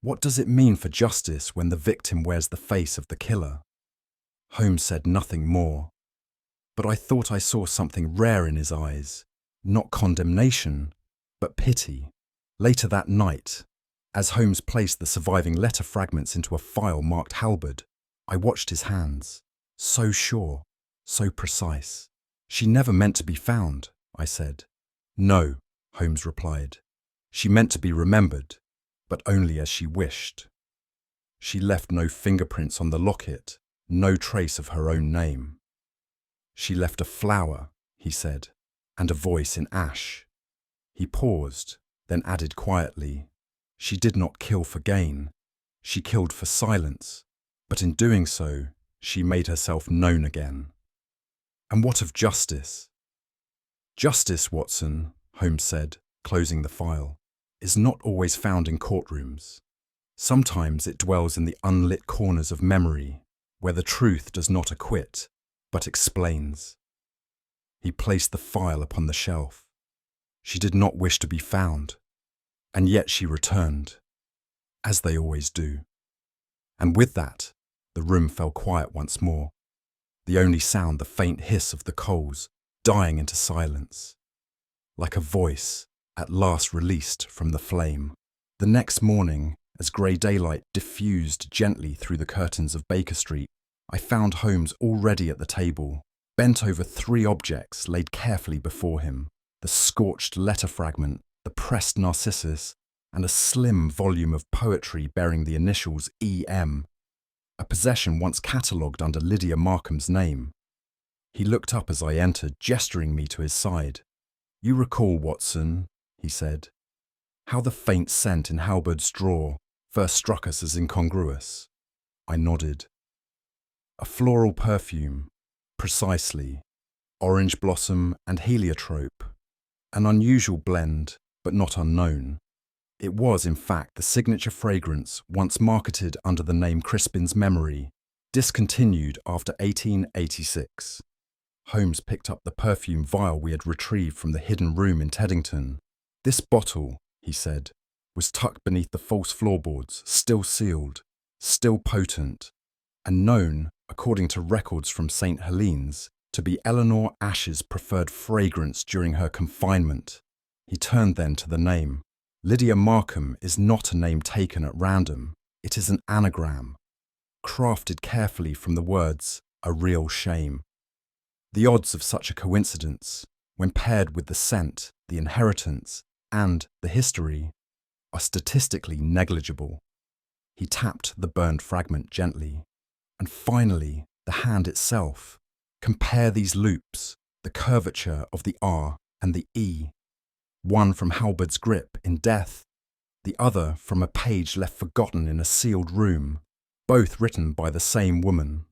What does it mean for justice when the victim wears the face of the killer? Holmes said nothing more, but I thought I saw something rare in his eyes, not condemnation, but pity. Later that night, as Holmes placed the surviving letter fragments into a file marked Halberd, I watched his hands, so sure, so precise. She never meant to be found, I said. No, Holmes replied. She meant to be remembered, but only as she wished. She left no fingerprints on the locket, no trace of her own name. She left a flower, he said, and a voice in ash. He paused, then added quietly, she did not kill for gain. She killed for silence, but in doing so, she made herself known again. And what of justice? Justice, Watson, Holmes said, closing the file, is not always found in courtrooms. Sometimes it dwells in the unlit corners of memory, where the truth does not acquit, but explains. He placed the file upon the shelf. She did not wish to be found, and yet she returned, as they always do. And with that, the room fell quiet once more, the only sound the faint hiss of the coals dying into silence, like a voice at last released from the flame. The next morning, as grey daylight diffused gently through the curtains of Baker Street, I found Holmes already at the table, bent over 3 objects laid carefully before him: the scorched letter fragment, the pressed narcissus, and a slim volume of poetry bearing the initials E.M., a possession once catalogued under Lydia Markham's name. He looked up as I entered, gesturing me to his side. You recall, Watson, he said, how the faint scent in Halberd's drawer first struck us as incongruous. I nodded. A floral perfume, precisely, orange blossom and heliotrope, an unusual blend, but not unknown. It was, in fact, the signature fragrance once marketed under the name Crispin's Memory, discontinued after 1886. Holmes picked up the perfume vial we had retrieved from the hidden room in Teddington. This bottle, he said, was tucked beneath the false floorboards, still sealed, still potent, and known, according to records from St. Helene's, to be Eleanor Ash's preferred fragrance during her confinement. He turned then to the name. Lydia Markham is not a name taken at random. It is an anagram, crafted carefully from the words, a real shame. The odds of such a coincidence, when paired with the scent, the inheritance, and the history, are statistically negligible. He tapped the burned fragment gently. And finally, the hand itself. Compare these loops, the curvature of the R and the E. One from Halberd's grip in death, the other from a page left forgotten in a sealed room, both written by the same woman.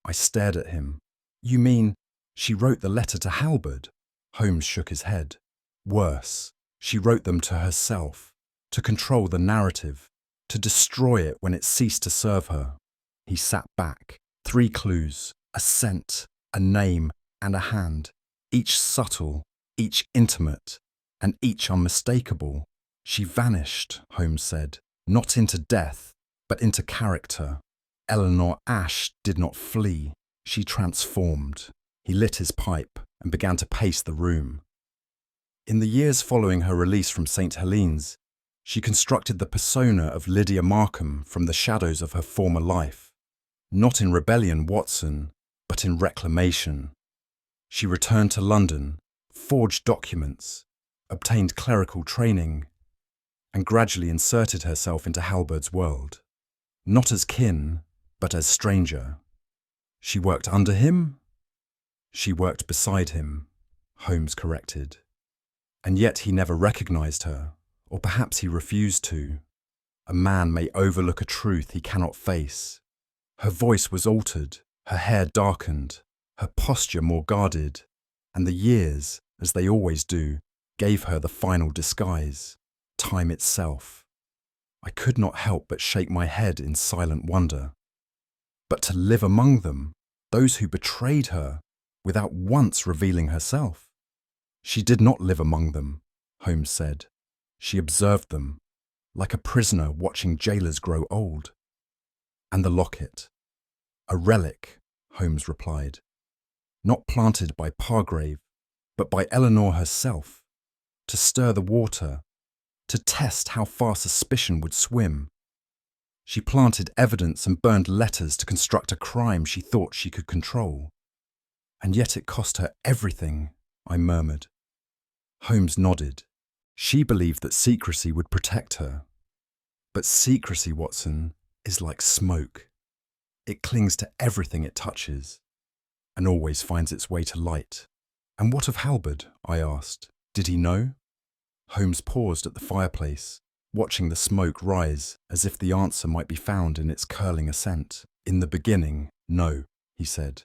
I stared at him. You mean she wrote the letter to Halberd? Holmes shook his head. Worse, she wrote them to herself, to control the narrative, to destroy it when it ceased to serve her. He sat back. 3 clues, a scent, a name, and a hand, each subtle, each intimate, and each unmistakable. She vanished, Holmes said, not into death, but into character. Eleanor Ash did not flee, she transformed. He lit his pipe and began to pace the room. In the years following her release from St. Helene's, she constructed the persona of Lydia Markham from the shadows of her former life. Not in rebellion, Watson, but in reclamation. She returned to London, forged documents, obtained clerical training, and gradually inserted herself into Halberd's world. Not as kin, but as stranger. She worked under him? She worked beside him, Holmes corrected. And yet he never recognized her, or perhaps he refused to. A man may overlook a truth he cannot face. Her voice was altered, her hair darkened, her posture more guarded, and the years, as they always do, gave her the final disguise, time itself. I could not help but shake my head in silent wonder. But to live among them, those who betrayed her, without once revealing herself. She did not live among them, Holmes said. She observed them, like a prisoner watching jailers grow old. And the locket. A relic, Holmes replied. Not planted by Pargrave, but by Eleanor herself, to stir the water, to test how far suspicion would swim. She planted evidence and burned letters to construct a crime she thought she could control. And yet it cost her everything, I murmured. Holmes nodded. She believed that secrecy would protect her. But secrecy, Watson, is like smoke. It clings to everything it touches, and always finds its way to light. And what of Halberd? I asked. Did he know? Holmes paused at the fireplace, watching the smoke rise as if the answer might be found in its curling ascent. In the beginning, no, he said.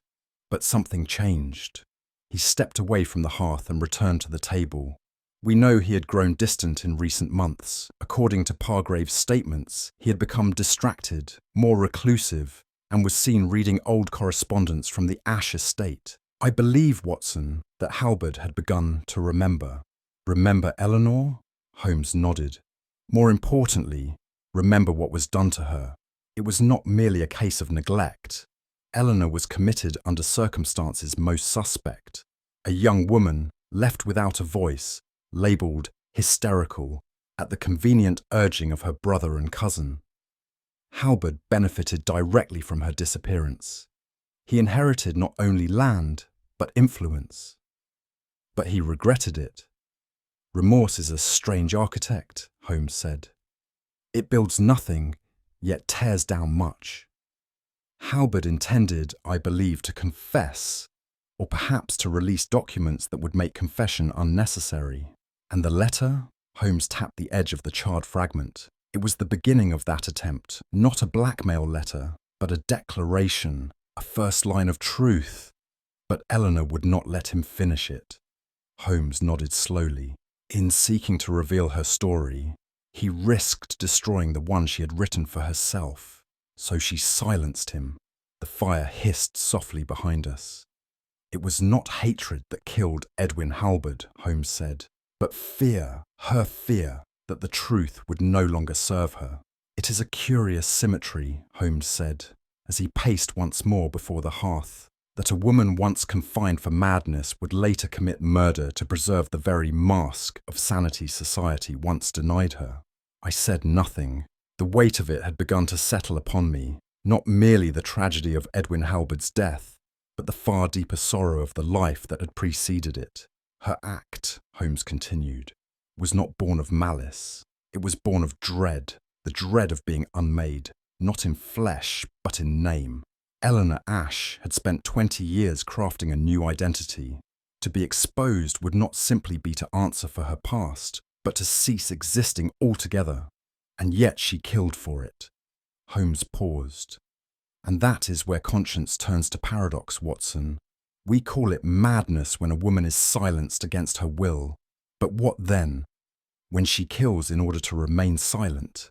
But something changed. He stepped away from the hearth and returned to the table. We know he had grown distant in recent months. According to Pargrave's statements, he had become distracted, more reclusive, and was seen reading old correspondence from the Ash estate. I believe, Watson, that Halberd had begun to remember. Remember Eleanor? Holmes nodded. More importantly, remember what was done to her. It was not merely a case of neglect. Eleanor was committed under circumstances most suspect. A young woman, left without a voice, labelled hysterical, at the convenient urging of her brother and cousin. Halberd benefited directly from her disappearance. He inherited not only land, but influence. But he regretted it. Remorse is a strange architect, Holmes said. It builds nothing, yet tears down much. Halberd intended, I believe, to confess, or perhaps to release documents that would make confession unnecessary. And the letter? Holmes tapped the edge of the charred fragment. It was the beginning of that attempt, not a blackmail letter, but a declaration, a first line of truth. But Eleanor would not let him finish it. Holmes nodded slowly. In seeking to reveal her story, he risked destroying the one she had written for herself. So she silenced him. The fire hissed softly behind us. It was not hatred that killed Edwin Halberd, Holmes said, but fear, her fear, that the truth would no longer serve her. It is a curious symmetry, Holmes said, as he paced once more before the hearth, that a woman once confined for madness would later commit murder to preserve the very mask of sanity society once denied her. I said nothing. The weight of it had begun to settle upon me, not merely the tragedy of Edwin Halberd's death, but the far deeper sorrow of the life that had preceded it. Her act, Holmes continued, was not born of malice. It was born of dread, the dread of being unmade, not in flesh, but in name. Eleanor Ash had spent 20 years crafting a new identity. To be exposed would not simply be to answer for her past, but to cease existing altogether. And yet she killed for it. Holmes paused. And that is where conscience turns to paradox, Watson. We call it madness when a woman is silenced against her will. But what then? When she kills in order to remain silent?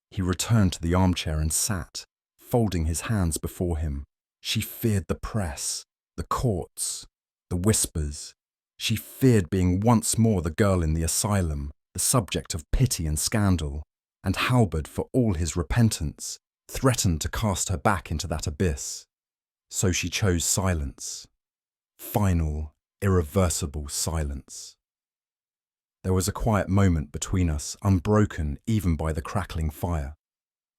He returned to the armchair and sat, folding his hands before him. She feared the press, the courts, the whispers. She feared being once more the girl in the asylum, the subject of pity and scandal. And Halberd, for all his repentance, threatened to cast her back into that abyss. So she chose silence. Final, irreversible silence. There was a quiet moment between us, unbroken even by the crackling fire.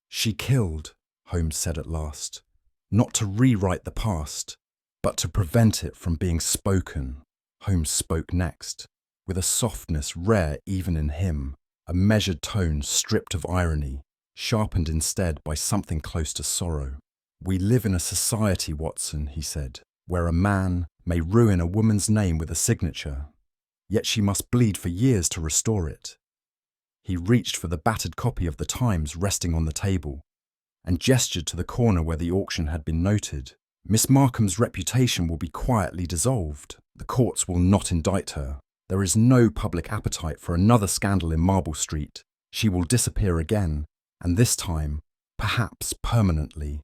She killed, Holmes said at last, not to rewrite the past, but to prevent it from being spoken. Holmes spoke next, with a softness rare even in him. A measured tone stripped of irony, sharpened instead by something close to sorrow. We live in a society, Watson, he said, where a man may ruin a woman's name with a signature, yet she must bleed for years to restore it. He reached for the battered copy of the Times resting on the table and gestured to the corner where the auction had been noted. Miss Markham's reputation will be quietly dissolved. The courts will not indict her. There is no public appetite for another scandal in Marble Street. She will disappear again, and this time, perhaps permanently.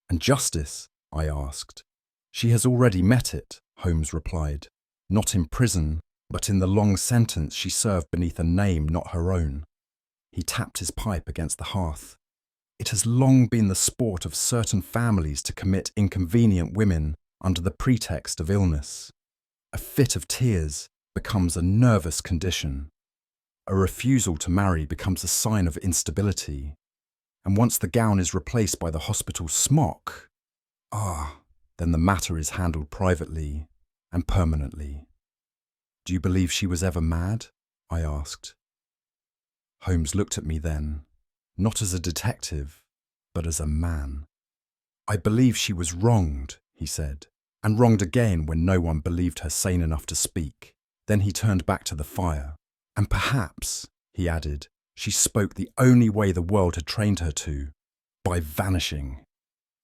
And justice? I asked. She has already met it, Holmes replied. Not in prison, but in the long sentence she served beneath a name not her own. He tapped his pipe against the hearth. It has long been the sport of certain families to commit inconvenient women under the pretext of illness. A fit of tears becomes a nervous condition. A refusal to marry becomes a sign of instability. And once the gown is replaced by the hospital smock, then the matter is handled privately and permanently. Do you believe she was ever mad? I asked. Holmes looked at me then, not as a detective, but as a man. I believe she was wronged, he said, and wronged again when no one believed her sane enough to speak. Then he turned back to the fire. And perhaps, he added, she spoke the only way the world had trained her to, by vanishing.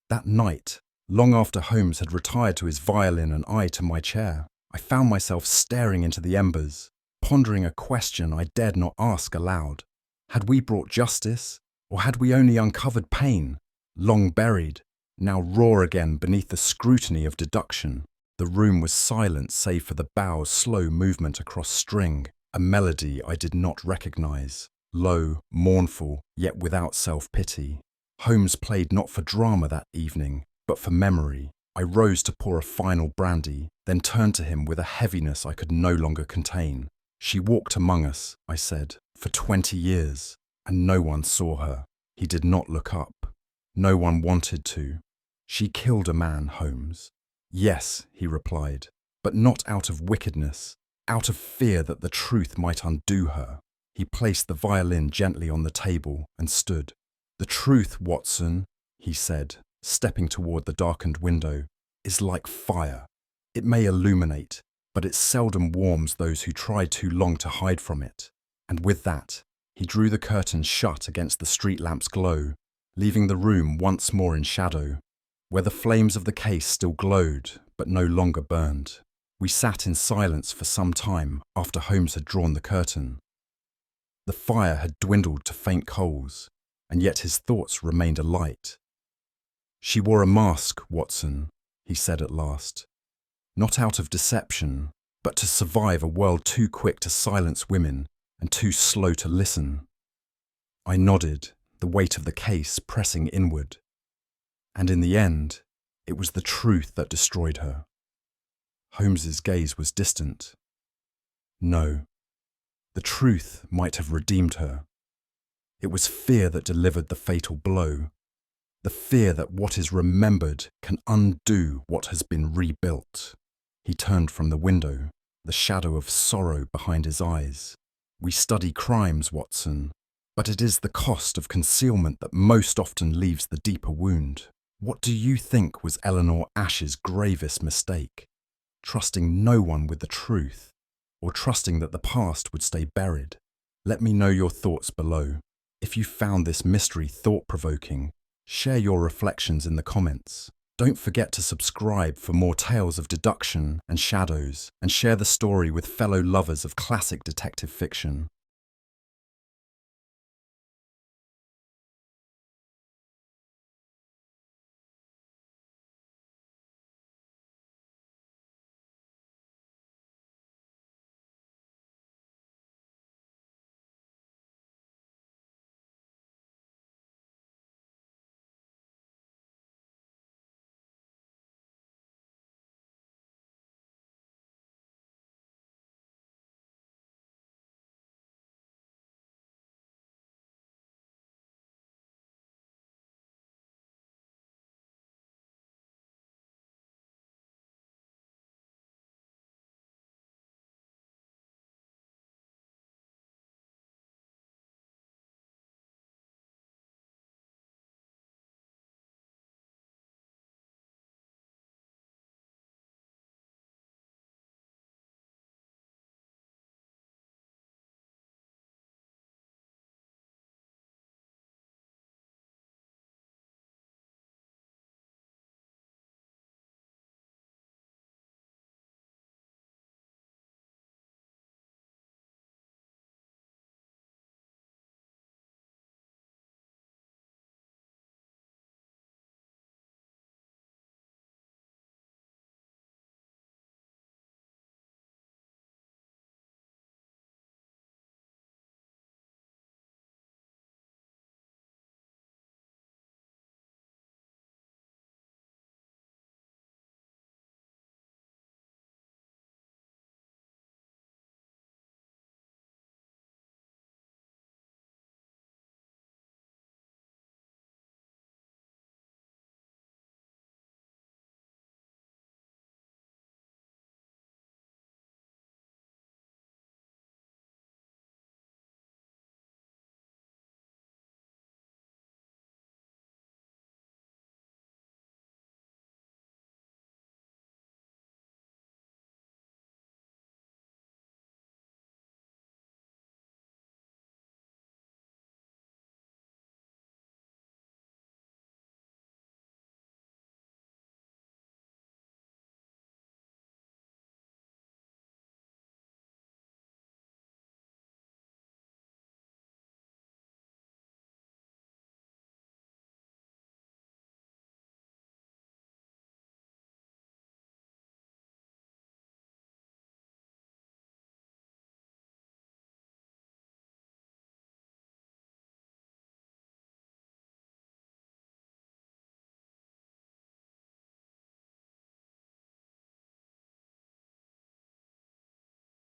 That night, long after Holmes had retired to his violin and I to my chair, I found myself staring into the embers, pondering a question I dared not ask aloud. Had we brought justice, or had we only uncovered pain, long buried, now raw again beneath the scrutiny of deduction? The room was silent save for the bow's slow movement across string, a melody I did not recognize, low, mournful, yet without self-pity. Holmes played not for drama that evening, but for memory. I rose to pour a final brandy, then turned to him with a heaviness I could no longer contain. She walked among us, I said, for 20 years, and no one saw her. He did not look up. No one wanted to. She killed a man, Holmes. Yes, he replied, but not out of wickedness, out of fear that the truth might undo her. He placed the violin gently on the table and stood. The truth, Watson, he said, stepping toward the darkened window, is like fire. It may illuminate, but it seldom warms those who try too long to hide from it. And with that, he drew the curtains shut against the street lamp's glow, leaving the room once more in shadow, where the flames of the case still glowed but no longer burned. We sat in silence for some time after Holmes had drawn the curtain. The fire had dwindled to faint coals, and yet his thoughts remained alight. She wore a mask, Watson, he said at last, not out of deception, but to survive a world too quick to silence women and too slow to listen. I nodded, the weight of the case pressing inward. And in the end, it was the truth that destroyed her. Holmes's gaze was distant. No, the truth might have redeemed her. It was fear that delivered the fatal blow, the fear that what is remembered can undo what has been rebuilt. He turned from the window, the shadow of sorrow behind his eyes. We study crimes, Watson, but it is the cost of concealment that most often leaves the deeper wound. What do you think was Eleanor Ash's gravest mistake? Trusting no one with the truth, or trusting that the past would stay buried? Let me know your thoughts below. If you found this mystery thought-provoking, share your reflections in the comments. Don't forget to subscribe for more tales of deduction and shadows, and share the story with fellow lovers of classic detective fiction.